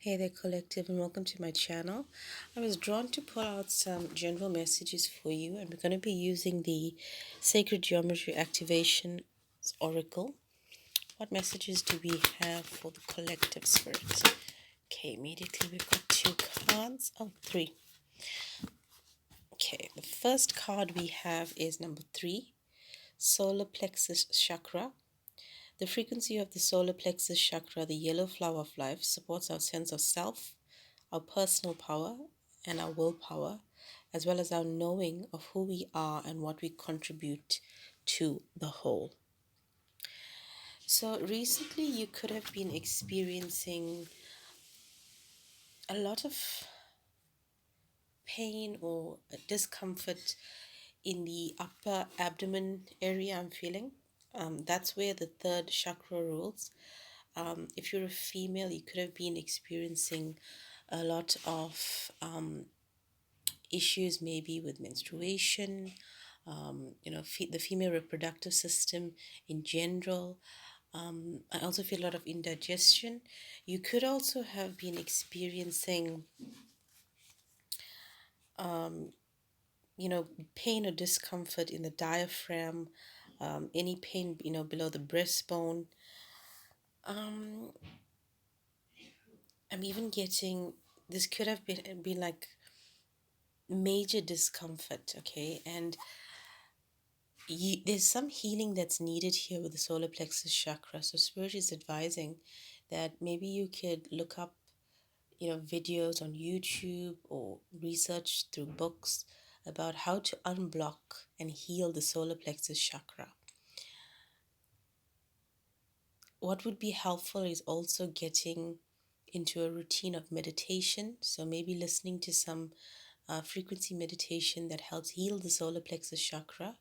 Hey there, collective, and welcome to my channel. I was drawn to pull out some general messages for you, and we're going to be using the Sacred Geometry Activation Oracle. What messages do we have for the collective spirit? Okay, immediately we've got two cards. Oh, three. Okay, the first card we have is number 3, Solar Plexus Chakra. The frequency of the solar plexus chakra, the yellow flower of life, supports our sense of self, our personal power, and our willpower, as well as our knowing of who we are and what we contribute to the whole. So, recently, you could have been experiencing a lot of pain or discomfort in the upper abdomen area. I'm feeling. That's where the third chakra rules. If you're a female, you could have been experiencing a lot of issues, maybe with menstruation, the female reproductive system in general. I also feel a lot of indigestion. You could also have been experiencing, pain or discomfort in the diaphragm, any pain, below the breastbone. Um, I'm even getting this could have been like major discomfort, okay? And there's some healing that's needed here with the solar plexus chakra. So spirit is advising that maybe you could look up, videos on YouTube or research through books about how to unblock and heal the solar plexus chakra. What would be helpful is also getting into a routine of meditation. So maybe listening to some frequency meditation that helps heal the solar plexus chakra.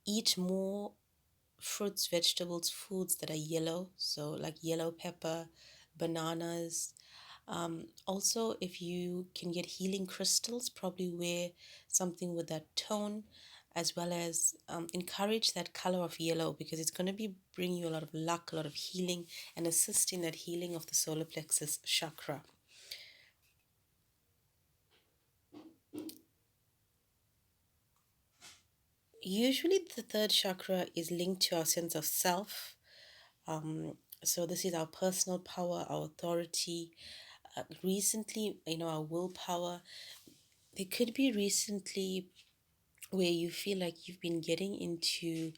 Eat more fruits, vegetables, foods that are yellow, so like yellow pepper, bananas. Also, if you can get healing crystals, probably wear something with that tone, as well as encourage that color of yellow because it's going to be bringing you a lot of luck, a lot of healing, and assist in that healing of the solar plexus chakra. Usually, the third chakra is linked to our sense of self. So this is our personal power, our authority. Recently, our willpower. There could be recently where you feel like you've been getting into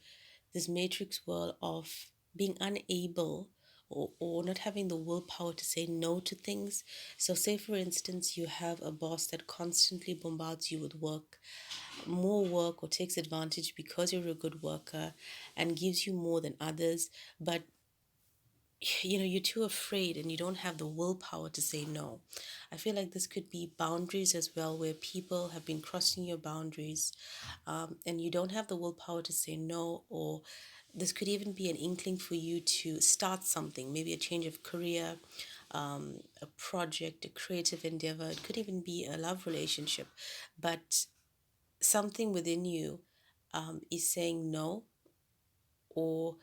this matrix world of being unable or not having the willpower to say no to things. So, say for instance, you have a boss that constantly bombards you with work, more work, or takes advantage because you're a good worker and gives you more than others, but you're too afraid and you don't have the willpower to say no. I feel like this could be boundaries as well, where people have been crossing your boundaries, and you don't have the willpower to say no. Or this could even be an inkling for you to start something, maybe a change of career, a project, a creative endeavor. It could even be a love relationship, but something within you is saying no, or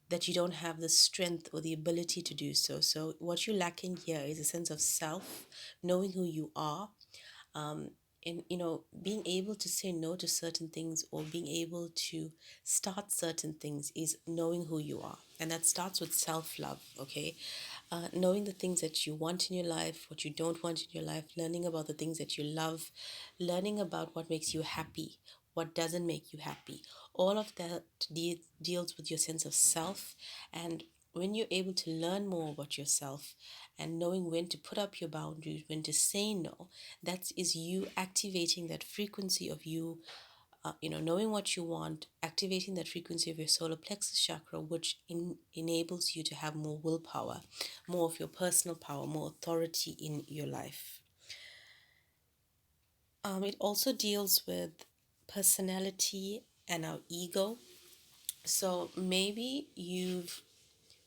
that you don't have the strength or the ability to do so. So, what you're lacking here is a sense of self, knowing who you are, and being able to say no to certain things or being able to start certain things is knowing who you are, and that starts with self-love. Okay, knowing the things that you want in your life, what you don't want in your life, learning about the things that you love, learning about what makes you happy, what doesn't make you happy. All of that deals with your sense of self. And when you're able to learn more about yourself and knowing when to put up your boundaries, when to say no, that is you activating that frequency of you, knowing what you want, activating that frequency of your solar plexus chakra, which enables you to have more willpower, more of your personal power, more authority in your life. It also deals with personality and our ego. So maybe you've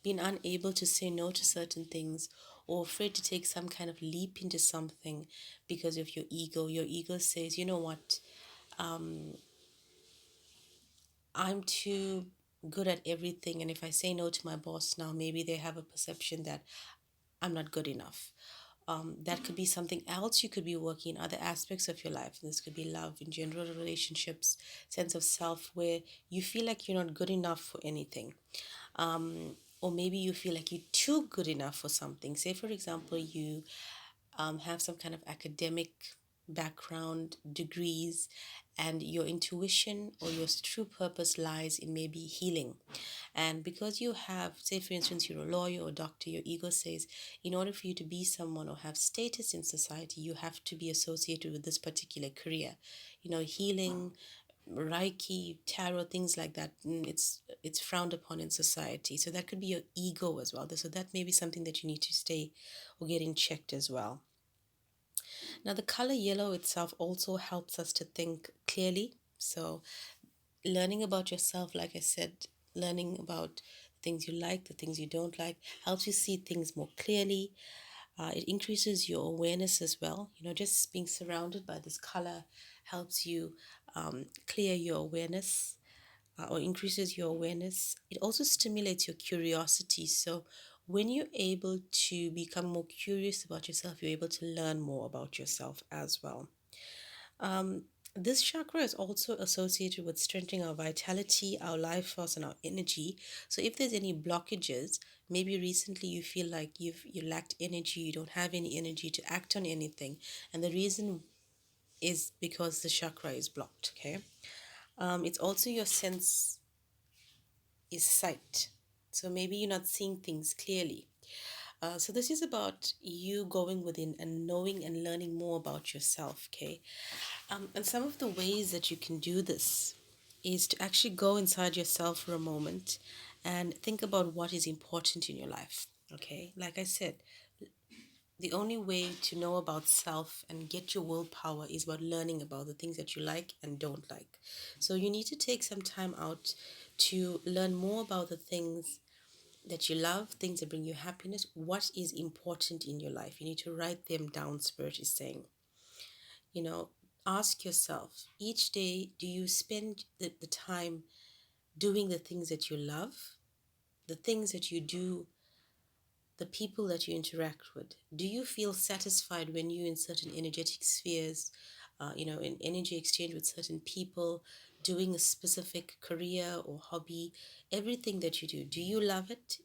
been unable to say no to certain things or afraid to take some kind of leap into something because of your ego. Your ego says, you know what, I'm too good at everything, and if I say no to my boss now, maybe they have a perception that I'm not good enough. That could be something else you could be working in other aspects of your life. This could be love in general, relationships, sense of self, where you feel like you're not good enough for anything. Or maybe you feel like you're too good enough for something. Say, for example, you have some kind of academic background, degrees, and your intuition or your true purpose lies in maybe healing. And because you have, say, for instance, you're a lawyer or a doctor, your ego says, in order for you to be someone or have status in society, you have to be associated with this particular career. Healing, Reiki, tarot, things like that. It's frowned upon in society. So that could be your ego as well. So that may be something that you need to stay or getting checked as well. Now, the color yellow itself also helps us to think clearly. So, learning about yourself, like I said, learning about things you like, the things you don't like, helps you see things more clearly. It increases your awareness as well. Just being surrounded by this color helps you clear your awareness, or increases your awareness. It also stimulates your curiosity. So, when you're able to become more curious about yourself, you're able to learn more about yourself as well. Um, this chakra is also associated with strengthening our vitality, our life force, and our energy. So, if there's any blockages, maybe recently you feel like you lacked energy, you don't have any energy to act on anything, and the reason is because the chakra is blocked. Okay, it's also your sense is sight. So maybe you're not seeing things clearly. So this is about you going within and knowing and learning more about yourself. Okay, and some of the ways that you can do this is to actually go inside yourself for a moment and think about what is important in your life. Okay, like I said, the only way to know about self and get your willpower is about learning about the things that you like and don't like. So you need to take some time out to learn more about the things that you love, things that bring you happiness, what is important in your life. You need to write them down, Spirit is saying. You know, ask yourself each day, do you spend the time doing the things that you love, the things that you do, the people that you interact with? Do you feel satisfied when you're in certain energetic spheres, in energy exchange with certain people, doing a specific career or hobby? Everything that you do you love it?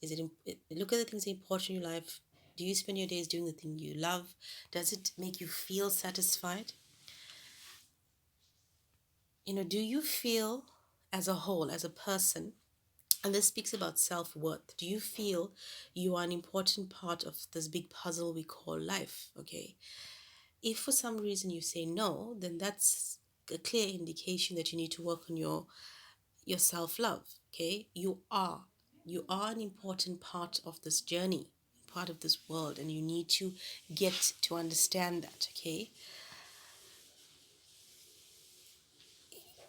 Look at the things that are important in your life. Do you spend your days doing the thing you love? Does it make you feel satisfied? Do you feel as a whole, as a person, and this speaks about self worth. Do you feel you are an important part of this big puzzle we call life? Okay. If for some reason you say no, then that's a clear indication that you need to work on your self love. Okay. You are an important part of this journey, part of this world, and you need to get to understand that. Okay.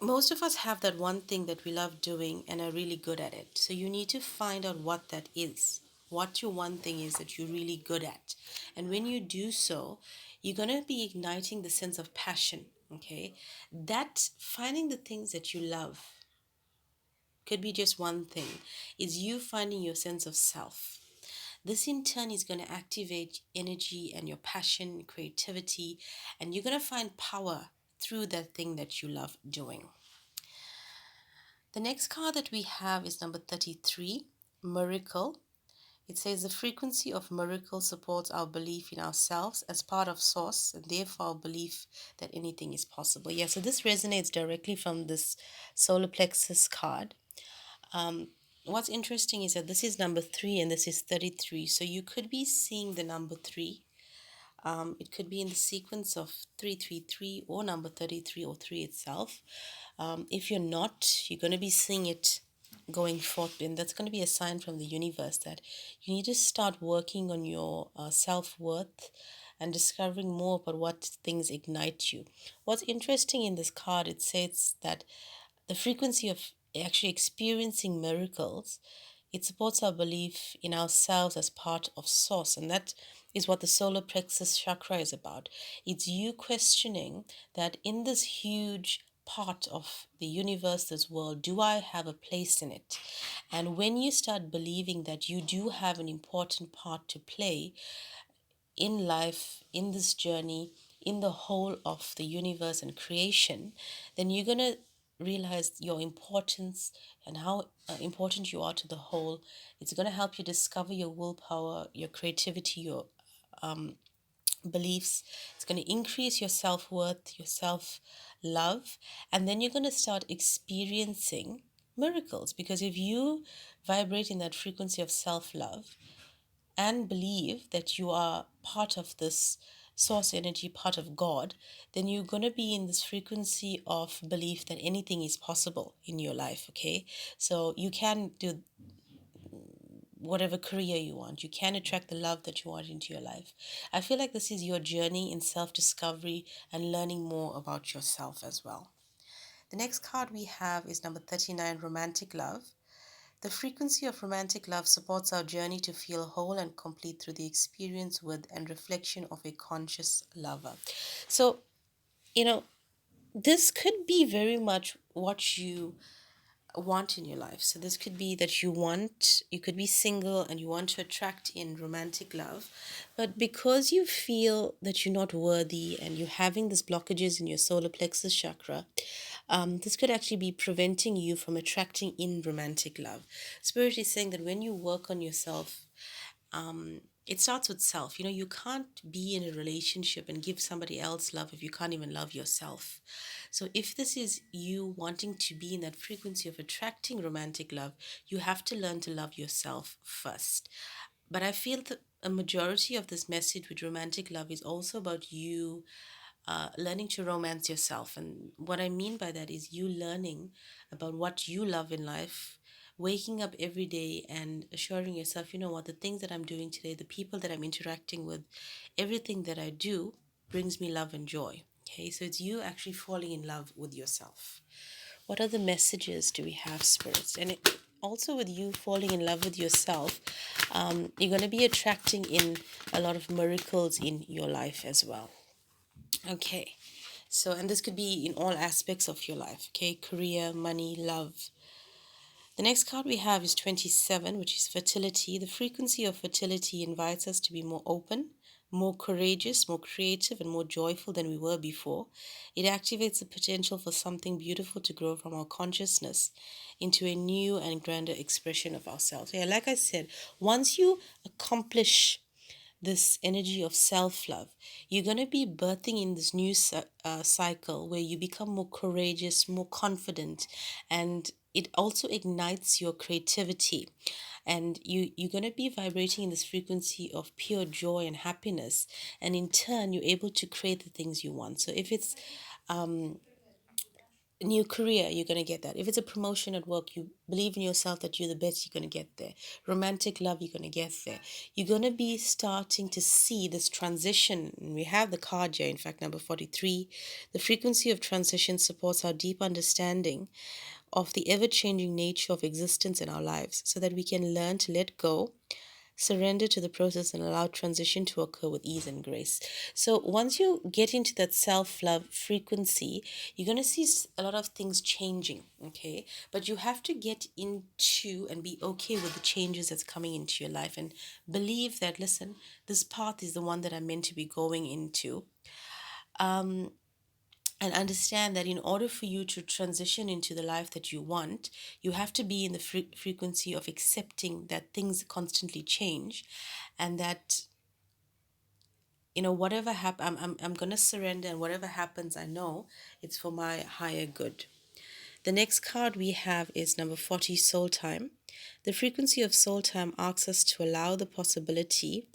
Most of us have that one thing that we love doing and are really good at it. So you need to find out what that is, what your one thing is that you're really good at. And when you do so, you're going to be igniting the sense of passion. Okay. That finding the things that you love could be just one thing, is you finding your sense of self. This in turn is going to activate energy and your passion, creativity, and you're going to find power through that thing that you love doing. The next card that we have is number 33, Miracle. It says the frequency of miracle supports our belief in ourselves as part of Source, and therefore our belief that anything is possible. Yeah, so this resonates directly from this solar plexus card. What's interesting is that this is number 3 and this is 33. So you could be seeing the number 3. It could be in the sequence of 333 or number 33 or 3 itself. If you're not, you're going to be seeing it going forth, and that's going to be a sign from the universe that you need to start working on your self-worth and discovering more about what things ignite you. What's interesting in this card, it says that the frequency of actually experiencing miracles, it supports our belief in ourselves as part of Source, and that is what the solar plexus chakra is about. It's you questioning that in this huge part of the universe, this world? Do I have a place in it? And when you start believing that you do have an important part to play in life, in this journey, in the whole of the universe and creation, then you're going to realize your importance and how important you are to the whole. It's going to help you discover your willpower, your creativity, your beliefs. It's going to increase your self worth, your self love, and then you're going to start experiencing miracles, because if you vibrate in that frequency of self love and believe that you are part of this source energy, part of God, then you're going to be in this frequency of belief that anything is possible in your life. Okay, so you can do whatever career you want. You can attract the love that you want into your life. I feel like this is your journey in self discovery and learning more about yourself as well. The next card we have is number 39, Romantic Love. The frequency of romantic love supports our journey to feel whole and complete through the experience with and reflection of a conscious lover. So, you know, this could be very much what you want in your life. So this could be that you could be single and you want to attract in romantic love, but because you feel that you're not worthy and you're having these blockages in your solar plexus chakra, this could actually be preventing you from attracting in romantic love. Spirit is saying that when you work on yourself, it starts with self. You know, you can't be in a relationship and give somebody else love if you can't even love yourself. So, if this is you wanting to be in that frequency of attracting romantic love, you have to learn to love yourself first. But I feel that a majority of this message with romantic love is also about you learning to romance yourself. And what I mean by that is you learning about what you love in life, waking up every day and assuring yourself, you know what, the things that I'm doing today, the people that I'm interacting with, everything that I do brings me love and joy. Okay, so it's you actually falling in love with yourself. What other messages do we have, spirits? And also, with you falling in love with yourself, you're going to be attracting in a lot of miracles in your life as well. Okay. So, and this could be in all aspects of your life, okay? Career, money, love. The next card we have is 27, which is fertility. The frequency of fertility invites us to be more open, more courageous, more creative, and more joyful than we were before. It activates the potential for something beautiful to grow from our consciousness into a new and grander expression of ourselves. Yeah, like I said, once you accomplish this energy of self love, you're going to be birthing in this new cycle where you become more courageous, more confident, and it also ignites your creativity. And you're going to be vibrating in this frequency of pure joy and happiness. And in turn, you're able to create the things you want. So if it's new career, you're going to get that. If it's a promotion at work, you believe in yourself that you're the best, you're going to get there. Romantic love, you're going to get there. You're going to be starting to see this transition. And we have the card here, in fact, number 43. The frequency of transition supports our deep understanding of the ever changing nature of existence in our lives so that we can learn to let go, surrender to the process, and allow transition to occur with ease and grace. So once you get into that self-love frequency, you're going to see a lot of things changing, okay? But you have to get into and be okay with the changes that's coming into your life and believe that, listen, this path is the one that I'm meant to be going into. And understand that in order for you to transition into the life that you want, you have to be in the frequency of accepting that things constantly change, and that, you know, whatever happens, I'm going to surrender, and whatever happens, I know it's for my higher good. The next card we have is number 40, Soul Time. The frequency of soul time asks us to allow the possibility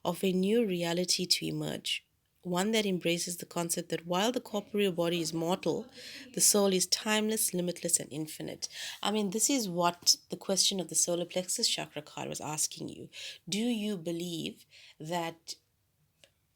of a new reality to emerge, one that embraces the concept that while the corporeal body is mortal, the soul is timeless, limitless, and infinite. I mean, this is what the question of the solar plexus chakra card was asking you. Do you believe that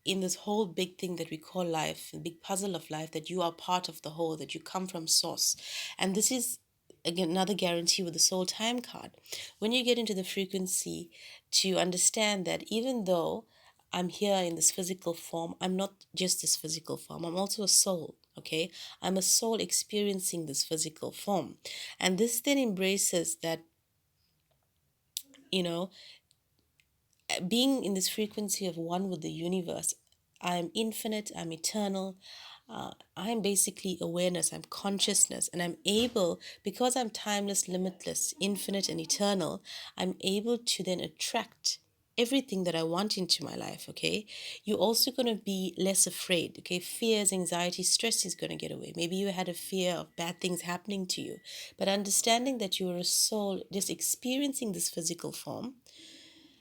in this whole big thing that we call life, the big puzzle of life, that you are part of the whole, that you come from source? And this is again another guarantee with the soul time card. When you get into the frequency to understand that even though I'm here in this physical form, I'm not just this physical form, I'm also a soul. Okay, I'm a soul experiencing this physical form. And this then embraces that, you know, being in this frequency of one with the universe. I'm infinite, I'm eternal. I'm basically awareness, I'm consciousness, and I'm able, because I'm timeless, limitless, infinite, and eternal, I'm able to then attract everything that I want into my life. Okay, you're also going to be less afraid. Okay, fears, anxiety, stress is going to get away. Maybe you had a fear of bad things happening to you, but understanding that you are a soul just experiencing this physical form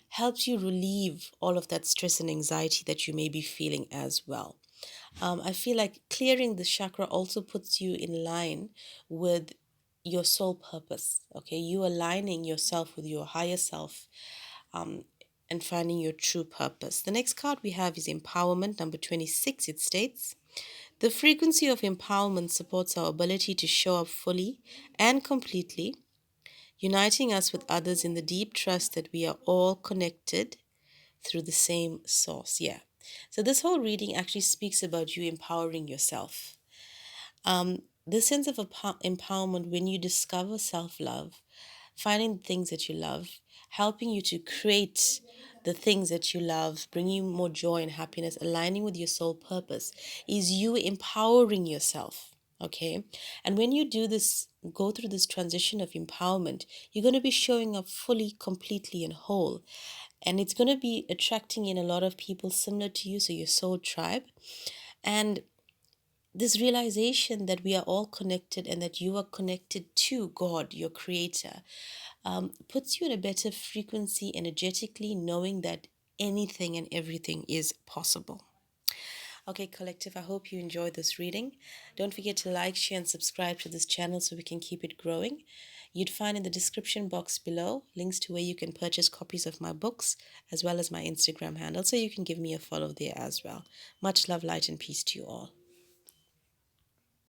helps you relieve all of that stress and anxiety that you may be feeling as well. I feel like clearing the chakra also puts you in line with your soul purpose. Okay, you aligning yourself with your higher self, um, and finding your true purpose. The next card we have is empowerment, number 26. It states, the frequency of empowerment supports our ability to show up fully and completely, uniting us with others in the deep trust that we are all connected through the same source. Yeah. So this whole reading actually speaks about you empowering yourself. This sense of empowerment, when you discover self love, finding the things that you love, helping you to create the things that you love, bringing you more joy and happiness, aligning with your soul purpose, is you empowering yourself. Okay. And when you do this, go through this transition of empowerment, you're going to be showing up fully, completely, and whole. And it's going to be attracting in a lot of people similar to you, so your soul tribe. And this realization that we are all connected and that you are connected to God, your creator, puts you in a better frequency energetically, knowing that anything and everything is possible. Okay, collective, I hope you enjoyed this reading. Don't forget to like, share, and subscribe to this channel so we can keep it growing. You'd find in the description box below links to where you can purchase copies of my books, as well as my Instagram handle, so you can give me a follow there as well. Much love, light, and peace to you all.